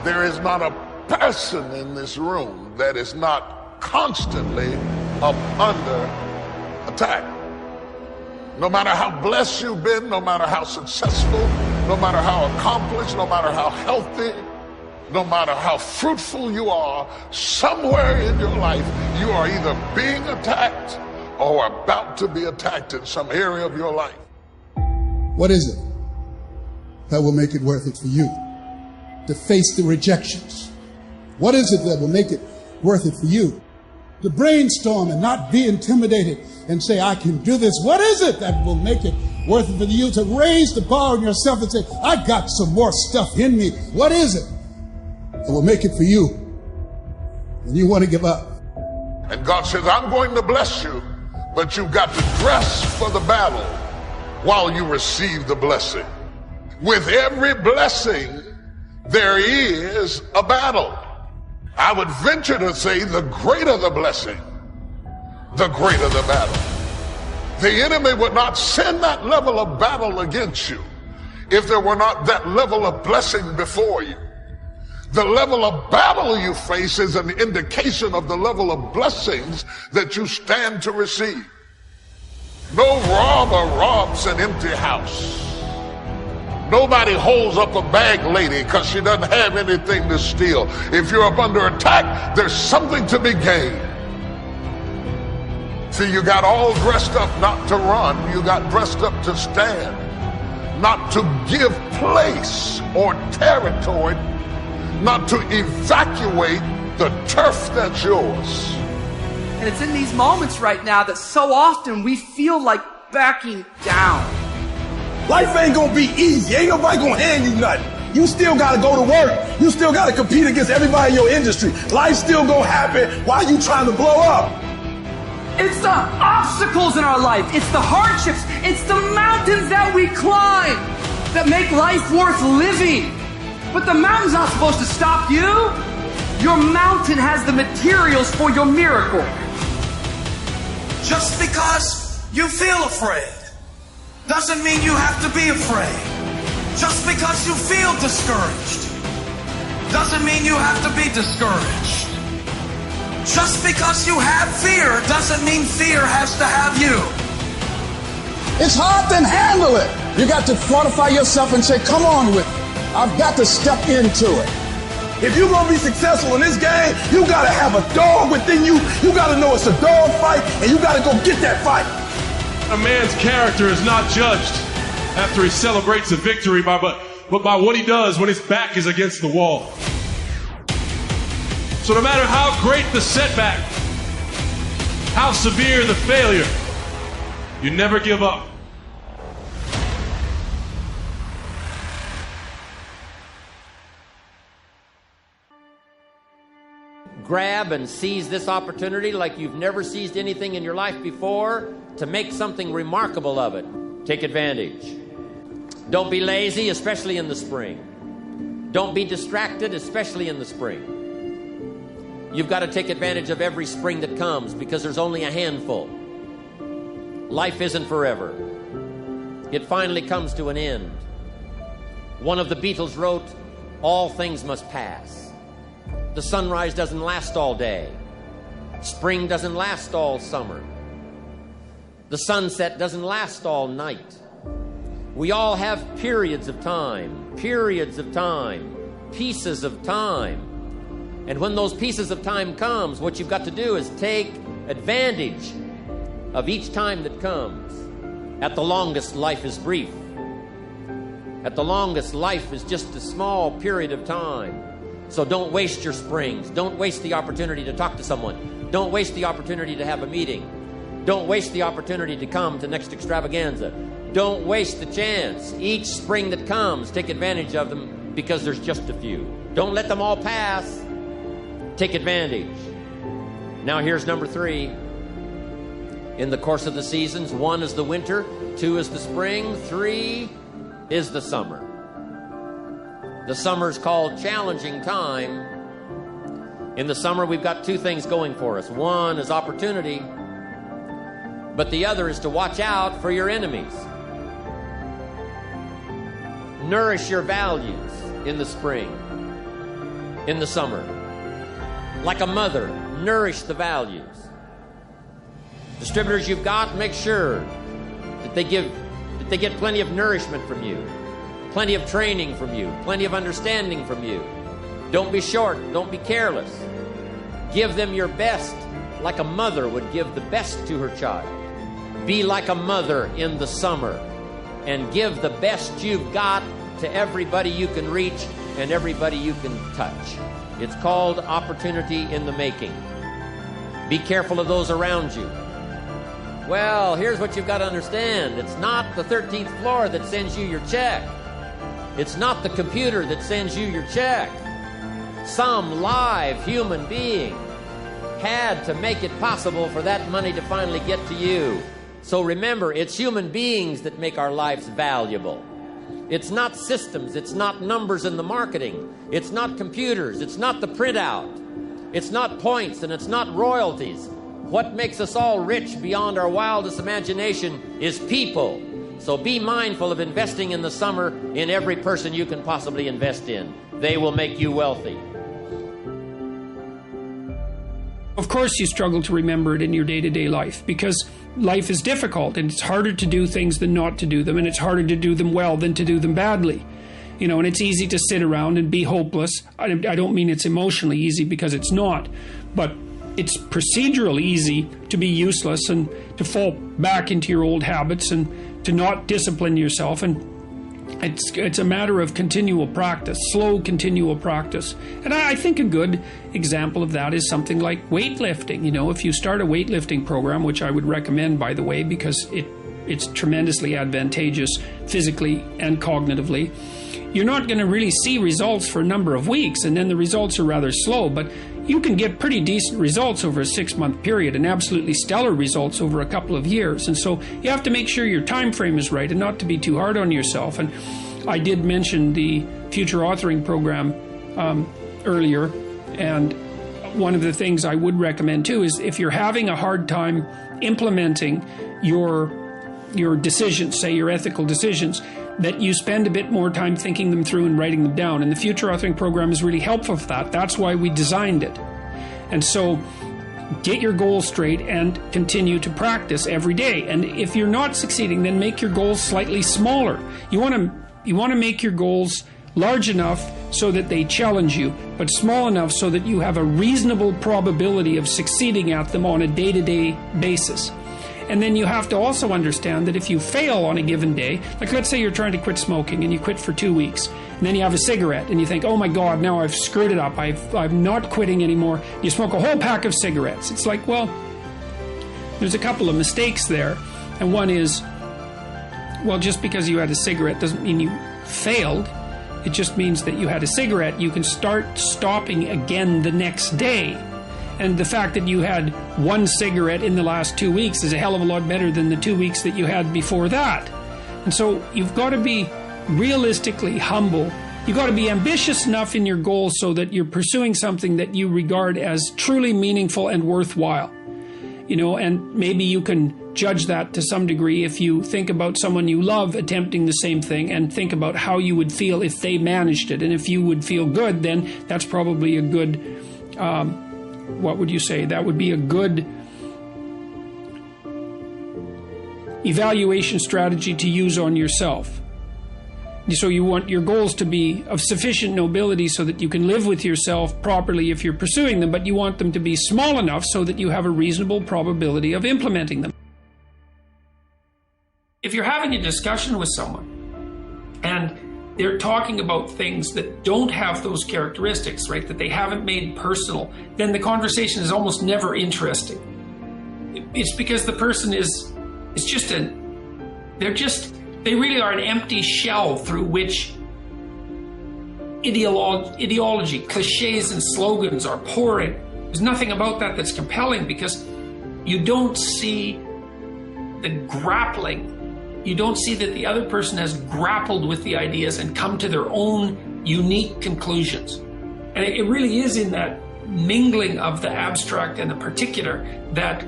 There is not a person in this room that is not constantly up under attack. No matter how blessed you've been, no matter how successful, no matter how accomplished, no matter how healthy, no matter how fruitful you are, somewhere in your life you are either being attacked or about to be attacked in some area of your life. What is it that will make it worth it for you to face the rejections? What is it that will make it worth it for you to brainstorm and not be intimidated and say, I can do this? What is it that will make it worth it for you to raise the bar on yourself and say, I got some more stuff in me? What is it that will make it for you when you want to give up? And God says, I'm going to bless you, but you've got to dress for the battle while you receive the blessing. With every blessing, there is a battle. I would venture to say the greater the blessing, the greater the battle. The enemy would not send that level of battle against you if there were not that level of blessing before you. The level of battle you face is an indication of the level of blessings that you stand to receive. No robber robs an empty house. Nobody holds up a bag lady because she doesn't have anything to steal. If you're up under attack, there's something to be gained. See, you got all dressed up not to run. You got dressed up to stand, not to give place or territory, not to evacuate the turf that's yours. And it's in these moments right now that so often we feel like backing down. Life ain't gonna be easy. Ain't nobody gonna hand you nothing. You still gotta go to work. You still gotta compete against everybody in your industry. Life's still gonna happen while you trying to blow up. It's the obstacles in our life. It's the hardships. It's the mountains that we climb that make life worth living. But the mountain's not supposed to stop you. Your mountain has the materials for your miracle. Just because you feel afraid doesn't mean you have to be afraid. Just because you feel discouraged doesn't mean you have to be discouraged. Just because you have fear doesn't mean fear has to have you. It's hard to handle it. You got to fortify yourself and say, come on with it. I've got to step into it. If you're going to be successful in this game, you got to have a dog within you. You got to know it's a dog fight, and you got to go get that fight. A man's character is not judged after he celebrates a victory, but by what he does when his back is against the wall. So no matter how great the setback, how severe the failure, you never give up. Grab and seize this opportunity like you've never seized anything in your life before to make something remarkable of it. Take advantage. Don't be lazy, especially in the spring. Don't be distracted, especially in the spring. You've got to take advantage of every spring that comes because there's only a handful. Life isn't forever. It finally comes to an end. One of the Beatles wrote, all things must pass. The sunrise doesn't last all day. Spring doesn't last all summer. The sunset doesn't last all night. We all have periods of time, pieces of time. And when those pieces of time comes, what you've got to do is take advantage of each time that comes. At the longest, life is brief. At the longest, life is just a small period of time. So don't waste your springs. Don't waste the opportunity to talk to someone. Don't waste the opportunity to have a meeting. Don't waste the opportunity to come to next extravaganza. Don't waste the chance. Each spring that comes, take advantage of them because there's just a few. Don't let them all pass. Take advantage. Now here's number 3. In the course of the seasons, 1 is the winter, 2 is the spring, 3 is the summer. The summer is called challenging time. In the summer, we've got 2 things going for us. 1 is opportunity, but the other is to watch out for your enemies. Nourish your values in the spring. in the summer. Like a mother, nourish the values. Distributors you've got, make sure that they get plenty of nourishment from you, plenty of training from you, plenty of understanding from you. Don't be short, don't be careless. Give them your best, like a mother would give the best to her child. Be like a mother in the summer and give the best you've got to everybody you can reach and everybody you can touch. It's called opportunity in the making. Be careful of those around you. Well, here's what you've got to understand. It's not the 13th floor that sends you your check. It's not the computer that sends you your check. Some live human being had to make it possible for that money to finally get to you. So remember, it's human beings that make our lives valuable. It's not systems, it's not numbers in the marketing, it's not computers, it's not the printout, it's not points, and it's not royalties. What makes us all rich beyond our wildest imagination is people. So be mindful of investing in the summer in every person you can possibly invest in. They will make you wealthy. Of course you struggle to remember it in your day-to-day life because life is difficult and it's harder to do things than not to do them, and it's harder to do them well than to do them badly. You know, and it's easy to sit around and be hopeless. I don't mean it's emotionally easy, because it's not, but it's procedurally easy to be useless and to fall back into your old habits and to not discipline yourself. And it's a matter of continual practice, slow continual practice. And I think a good example of that is something like weightlifting. You know, if you start a weightlifting program, which I would recommend, by the way, because it's tremendously advantageous physically and cognitively, you're not going to really see results for a number of weeks, and then the results are rather slow, but you can get pretty decent results over a 6-month period and absolutely stellar results over a couple of years. And so you have to make sure your time frame is right and not to be too hard on yourself. And I did mention the future authoring program earlier, and one of the things I would recommend too is if you're having a hard time implementing your decisions, say your ethical decisions, that you spend a bit more time thinking them through and writing them down. And the future authoring program is really helpful for that. That's why we designed it. And so get your goals straight and continue to practice every day. And if you're not succeeding, then make your goals slightly smaller. You want to make your goals large enough so that they challenge you, but small enough so that you have a reasonable probability of succeeding at them on a day-to-day basis. And then you have to also understand that if you fail on a given day, like let's say you're trying to quit smoking and you quit for 2 weeks, and then you have a cigarette and you think, oh my God, now I've screwed it up, I'm not quitting anymore. You smoke a whole pack of cigarettes. It's like, well, there's a couple of mistakes there. And one is, well, just because you had a cigarette doesn't mean you failed. It just means that you had a cigarette. You can start stopping again the next day. And the fact that you had one cigarette in the last 2 weeks is a hell of a lot better than the 2 weeks that you had before that. And so you've got to be realistically humble. You've got to be ambitious enough in your goals so that you're pursuing something that you regard as truly meaningful and worthwhile. You know, and maybe you can judge that to some degree if you think about someone you love attempting the same thing and think about how you would feel if they managed it. And if you would feel good, then that's probably a good... what would you say? That would be a good evaluation strategy to use on yourself. So you want your goals to be of sufficient nobility so that you can live with yourself properly if you're pursuing them, but you want them to be small enough so that you have a reasonable probability of implementing them. If you're having a discussion with someone and they're talking about things that don't have those characteristics, right, that they haven't made personal, then the conversation is almost never interesting. It's because the person they really are an empty shell through which ideology, cliches and slogans are pouring. There's nothing about that that's compelling because you don't see the grappling. You don't see that the other person has grappled with the ideas and come to their own unique conclusions. And it really is in that mingling of the abstract and the particular that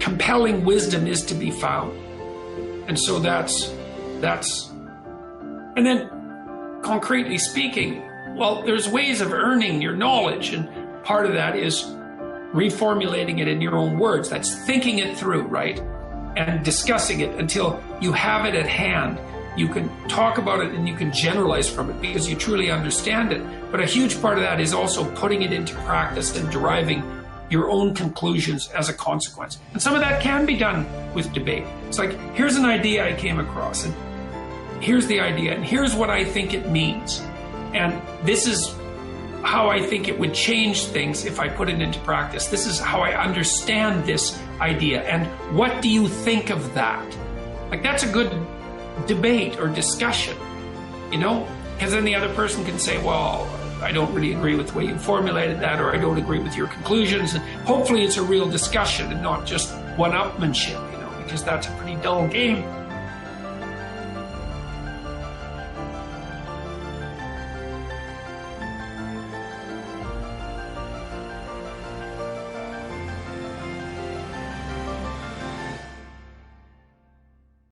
compelling wisdom is to be found. And so that's and then concretely speaking, Well, there's ways of earning your knowledge, and part of that is reformulating it in your own words. That's thinking it through, right? And discussing it until you have it at hand. You can talk about it and you can generalize from it because you truly understand it. But a huge part of that is also putting it into practice and deriving your own conclusions as a consequence. And some of that can be done with debate. It's like, here's an idea I came across, and here's the idea, and here's what I think it means. And this is how I think it would change things if I put it into practice. This is how I understand this idea. And what do you think of that? Like, that's a good debate or discussion, you know? Because then the other person can say, well, I don't really agree with the way you formulated that, or I don't agree with your conclusions. And hopefully it's a real discussion and not just one-upmanship, you know, because that's a pretty dull game.